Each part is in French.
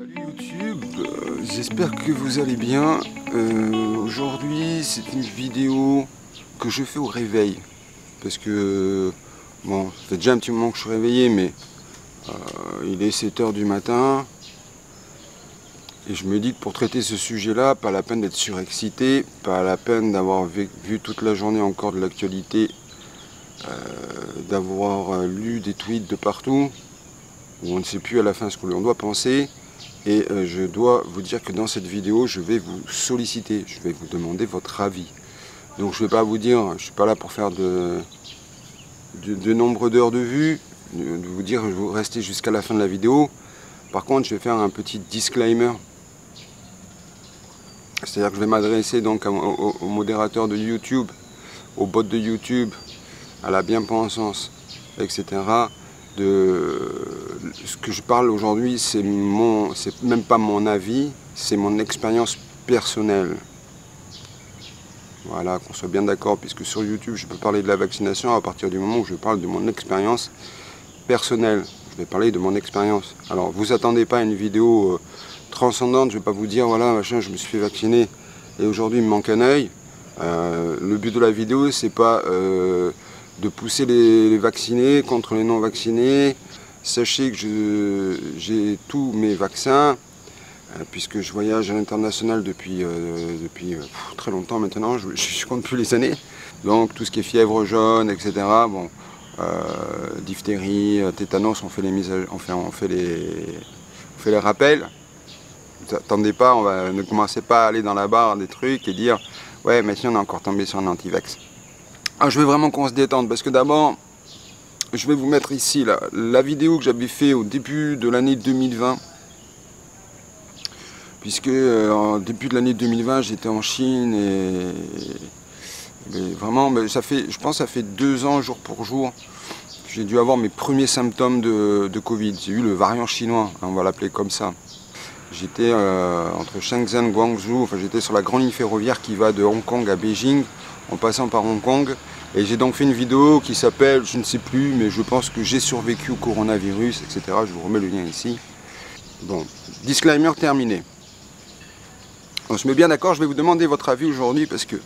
Salut YouTube, j'espère que vous allez bien. Aujourd'hui c'est une vidéo que je fais au réveil. Parce que, bon, ça fait déjà un petit moment que je suis réveillé, mais il est 7 h du matin. Et je me dis que pour traiter ce sujet-là, pas la peine d'être surexcité, pas la peine d'avoir vu toute la journée encore de l'actualité, d'avoir lu des tweets de partout, où on ne sait plus à la fin ce que l'on doit penser. Et je dois vous dire que dans cette vidéo, je vais vous solliciter, je vais vous demander votre avis. Donc je ne vais pas vous dire, je ne suis pas là pour faire de nombre d'heures de vue, de vous dire que je vais rester jusqu'à la fin de la vidéo. Par contre, je vais faire un petit disclaimer. C'est-à-dire que je vais m'adresser donc aux modérateurs de YouTube, aux bots de YouTube, à la bien-pensance, etc. Ce que je parle aujourd'hui, c'est même pas mon avis, c'est mon expérience personnelle. Voilà, qu'on soit bien d'accord, puisque sur YouTube, je peux parler de la vaccination à partir du moment où je parle de mon expérience personnelle. Je vais parler de mon expérience. Alors, vous attendez pas à une vidéo transcendante, je vais pas vous dire, voilà, machin, je me suis fait vacciner et aujourd'hui il me manque un œil. Le but de la vidéo, c'est pas de pousser les vaccinés contre les non-vaccinés. Sachez que j'ai tous mes vaccins, puisque je voyage à l'international depuis très longtemps maintenant, je ne compte plus les années. Donc tout ce qui est fièvre jaune, etc. Bon, diphtérie, tétanos, on fait les rappels. Vous attendez pas, ne commencez pas à aller dans la barre des trucs et dire ouais, maintenant on est encore tombé sur un anti-vax. Alors, je veux vraiment qu'on se détende parce que d'abord, je vais vous mettre ici la vidéo que j'avais fait au début de l'année 2020. Puisque au début de l'année 2020, j'étais en Chine et vraiment, je pense que ça fait 2 ans jour pour jour. J'ai dû avoir mes premiers symptômes de Covid. J'ai eu le variant chinois, on va l'appeler comme ça. J'étais entre Shenzhen et Guangzhou, enfin j'étais sur la grande ligne ferroviaire qui va de Hong Kong à Beijing, en passant par Hong Kong. Et j'ai donc fait une vidéo qui s'appelle, je ne sais plus, mais je pense que j'ai survécu au coronavirus, etc. Je vous remets le lien ici. Bon, disclaimer terminé. On se met bien d'accord, je vais vous demander votre avis aujourd'hui parce que,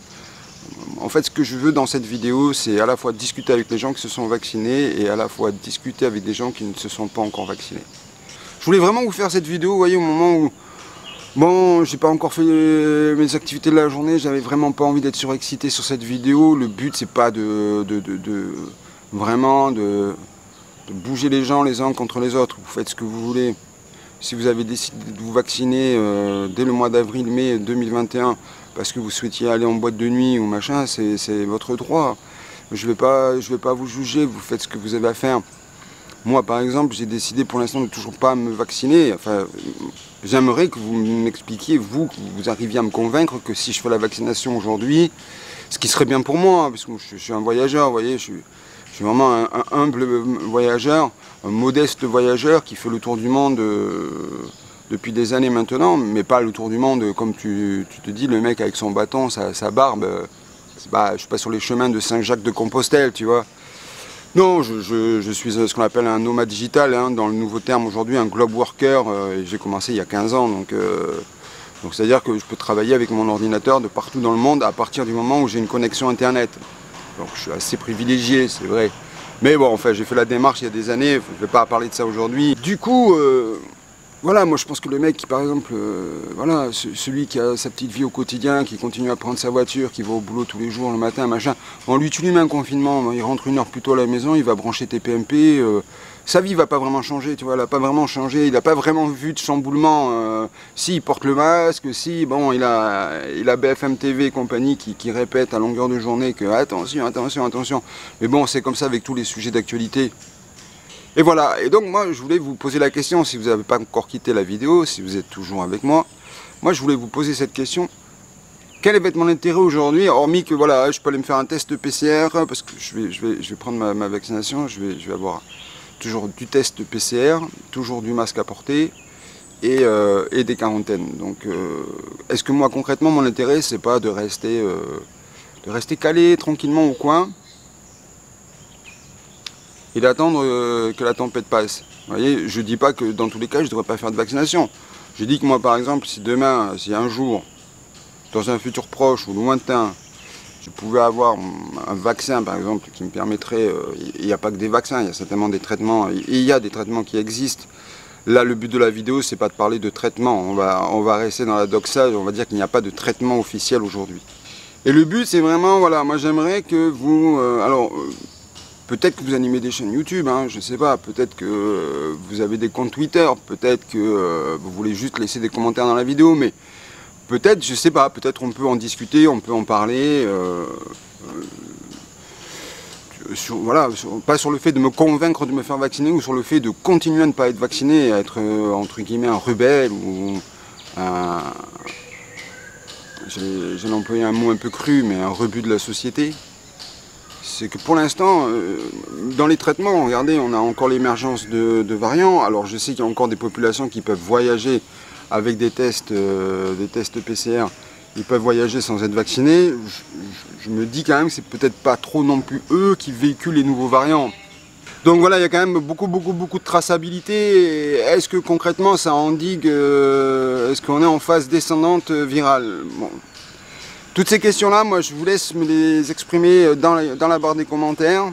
en fait, ce que je veux dans cette vidéo, c'est à la fois discuter avec les gens qui se sont vaccinés et à la fois discuter avec des gens qui ne se sont pas encore vaccinés. Je voulais vraiment vous faire cette vidéo, vous voyez, au moment où, bon, j'ai pas encore fait mes activités de la journée, j'avais vraiment pas envie d'être surexcité sur cette vidéo. Le but, c'est pas vraiment de bouger les gens les uns contre les autres. Vous faites ce que vous voulez. Si vous avez décidé de vous vacciner dès le mois d'avril-mai 2021 parce que vous souhaitiez aller en boîte de nuit ou machin, c'est votre droit. Je vais pas vous juger, vous faites ce que vous avez à faire. Moi, par exemple, j'ai décidé pour l'instant de toujours pas me vacciner. Enfin, j'aimerais que vous m'expliquiez, que vous arriviez à me convaincre que si je fais la vaccination aujourd'hui, ce qui serait bien pour moi, hein, parce que je suis un voyageur, vous voyez, je suis vraiment un humble voyageur, un modeste voyageur qui fait le tour du monde depuis des années maintenant, mais pas le tour du monde comme tu te dis, le mec avec son bâton, sa barbe, je suis pas sur les chemins de Saint-Jacques-de-Compostelle, tu vois. Non, je suis ce qu'on appelle un nomade digital, hein, dans le nouveau terme aujourd'hui, un globe worker, et j'ai commencé il y a 15 ans, donc c'est-à-dire que je peux travailler avec mon ordinateur de partout dans le monde à partir du moment où j'ai une connexion internet. Donc je suis assez privilégié, c'est vrai. Mais bon, enfin, j'ai fait la démarche il y a des années, je ne vais pas parler de ça aujourd'hui. Du coup, voilà, moi je pense que le mec qui, par exemple, voilà, celui qui a sa petite vie au quotidien, qui continue à prendre sa voiture, qui va au boulot tous les jours, le matin, machin, tu lui mets un confinement, il rentre 1 heure plus tôt à la maison, il va brancher TPMP, sa vie va pas vraiment changer, tu vois, elle n'a pas vraiment changé, il n'a pas vraiment vu de chamboulement. Si, il porte le masque, si, bon, il a BFM TV et compagnie qui répète à longueur de journée que attention, attention, attention. Mais bon, c'est comme ça avec tous les sujets d'actualité. Et voilà, et donc moi je voulais vous poser la question, si vous n'avez pas encore quitté la vidéo, si vous êtes toujours avec moi, je voulais vous poser cette question. Quel va être mon intérêt aujourd'hui, hormis que voilà, je peux aller me faire un test de PCR, parce que je vais prendre ma vaccination, je vais avoir toujours du test de PCR, toujours du masque à porter, et des quarantaines. Donc est-ce que moi concrètement mon intérêt c'est pas de rester calé tranquillement au coin et d'attendre que la tempête passe. Vous voyez, je dis pas que dans tous les cas je ne devrais pas faire de vaccination. J'ai dit que moi par exemple, si demain, si un jour, dans un futur proche ou lointain, je pouvais avoir un vaccin par exemple qui me permettrait, il n'y a pas que des vaccins, il y a certainement des traitements, et il y a des traitements qui existent. Là le but de la vidéo c'est pas de parler de traitement, on va rester dans la doxa, on va dire qu'il n'y a pas de traitement officiel aujourd'hui. Et le but c'est vraiment, voilà, moi j'aimerais que vous, peut-être que vous animez des chaînes YouTube, hein, je sais pas, peut-être que vous avez des comptes Twitter, peut-être que vous voulez juste laisser des commentaires dans la vidéo, mais peut-être, je sais pas, peut-être on peut en discuter, on peut en parler, voilà, pas sur le fait de me convaincre de me faire vacciner ou sur le fait de continuer à ne pas être vacciné, à être entre guillemets un rebelle ou un... J'ai employé un mot un peu cru, mais un rebut de la société. C'est que pour l'instant, dans les traitements, regardez, on a encore l'émergence de variants. Alors je sais qu'il y a encore des populations qui peuvent voyager avec des tests PCR, ils peuvent voyager sans être vaccinés. Je me dis quand même que c'est peut-être pas trop non plus eux qui véhiculent les nouveaux variants. Donc voilà, il y a quand même beaucoup de traçabilité. Est-ce que concrètement ça endigue, est-ce qu'on est en phase descendante virale? Bon. Toutes ces questions-là, moi je vous laisse me les exprimer dans la barre des commentaires.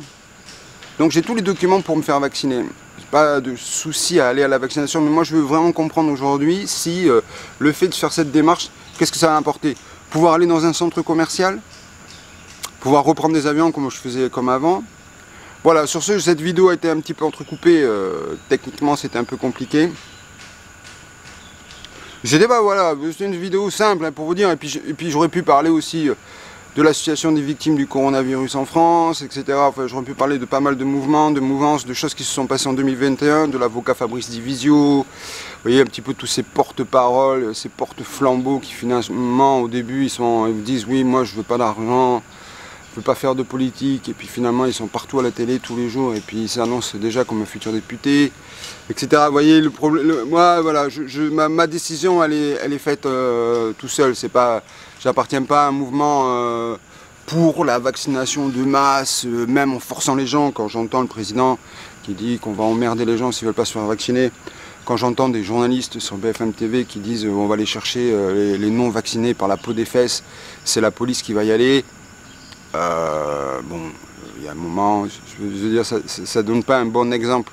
Donc j'ai tous les documents pour me faire vacciner. Pas de souci à aller à la vaccination, mais moi je veux vraiment comprendre aujourd'hui si le fait de faire cette démarche, qu'est-ce que ça va apporter? Pouvoir aller dans un centre commercial, pouvoir reprendre des avions comme je faisais comme avant. Voilà, sur ce, cette vidéo a été un petit peu entrecoupée, techniquement c'était un peu compliqué. J'étais pas, voilà, c'est une vidéo simple hein, pour vous dire, et puis j'aurais pu parler aussi de l'association des victimes du coronavirus en France, etc. Enfin, j'aurais pu parler de pas mal de mouvements, de mouvances, de choses qui se sont passées en 2021, de l'avocat Fabrice Divisio, vous voyez un petit peu tous ces porte-paroles, ces porte-flambeaux qui finalement au début ils vous disent oui moi je veux pas d'argent, je veux pas faire de politique, et puis finalement ils sont partout à la télé tous les jours, et puis ils s'annoncent déjà comme un futur député, etc. Vous voyez le problème, moi voilà, ma décision elle est faite tout seul, c'est pas... J'appartiens pas à un mouvement pour la vaccination de masse, même en forçant les gens. Quand j'entends le président qui dit qu'on va emmerder les gens s'ils ne veulent pas se faire vacciner, quand j'entends des journalistes sur BFM TV qui disent on va aller chercher les non vaccinés par la peau des fesses, c'est la police qui va y aller. Bon, il y a un moment, je veux dire, ça donne pas un bon exemple.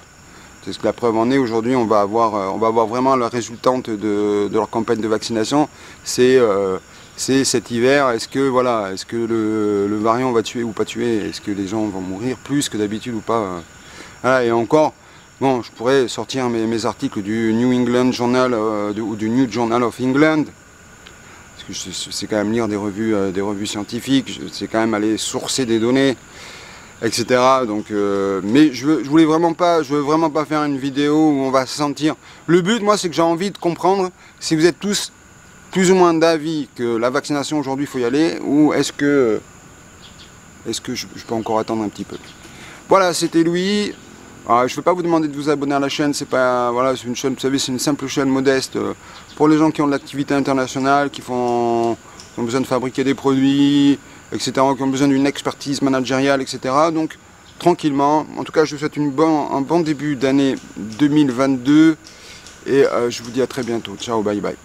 C'est ce que la preuve en est aujourd'hui, on va avoir vraiment la résultante de leur campagne de vaccination. C'est cet hiver, est-ce que le variant va tuer ou pas tuer? Est-ce que les gens vont mourir plus que d'habitude ou pas? Voilà, et encore, bon, je pourrais sortir mes articles du New England Journal ou du New Journal of England, parce que je sais quand même lire des revues scientifiques, je sais quand même aller sourcer des données, etc. Donc, mais je veux vraiment pas faire une vidéo où on va se sentir... Le but, moi, c'est que j'ai envie de comprendre si vous êtes tous plus ou moins d'avis que la vaccination aujourd'hui il faut y aller, ou est-ce que je peux encore attendre un petit peu. Voilà, c'était Louis. Alors, je ne vais pas vous demander de vous abonner à la chaîne, c'est pas, voilà, c'est une chaîne, vous savez, c'est une simple chaîne modeste pour les gens qui ont de l'activité internationale, qui ont besoin de fabriquer des produits, etc., qui ont besoin d'une expertise managériale, etc. Donc tranquillement, en tout cas je vous souhaite un bon début d'année 2022 et je vous dis à très bientôt. Ciao, bye bye.